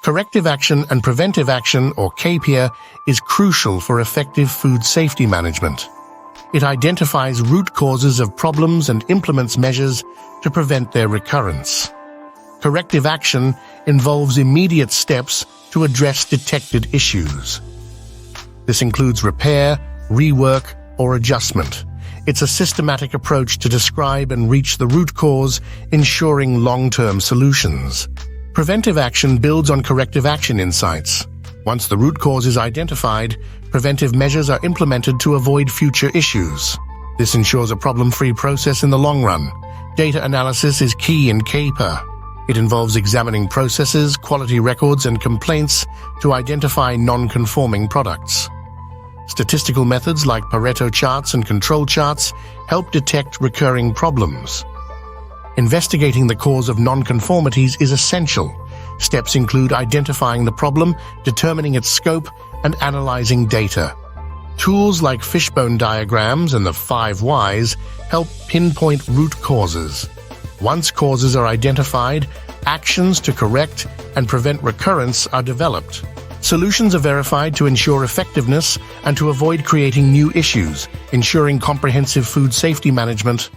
Corrective action and preventive action, or CAPA, is crucial for effective food safety management. It identifies root causes of problems and implements measures to prevent their recurrence. Corrective action involves immediate steps to address detected issues. This includes repair, rework, or adjustment. It's a systematic approach to describe and reach the root cause, ensuring long-term solutions. Preventive action builds on corrective action insights. Once the root cause is identified, preventive measures are implemented to avoid future issues. This ensures a problem-free process in the long run. Data analysis is key in CAPA. It involves examining processes, quality records, and complaints to identify non-conforming products. Statistical methods like Pareto charts and control charts help detect recurring problems. Investigating the cause of non-conformities is essential. Steps include identifying the problem, determining its scope, and analyzing data. Tools like fishbone diagrams and the 5 whys help pinpoint root causes. Once causes are identified, actions to correct and prevent recurrence are developed. Solutions are verified to ensure effectiveness and to avoid creating new issues, ensuring comprehensive food safety management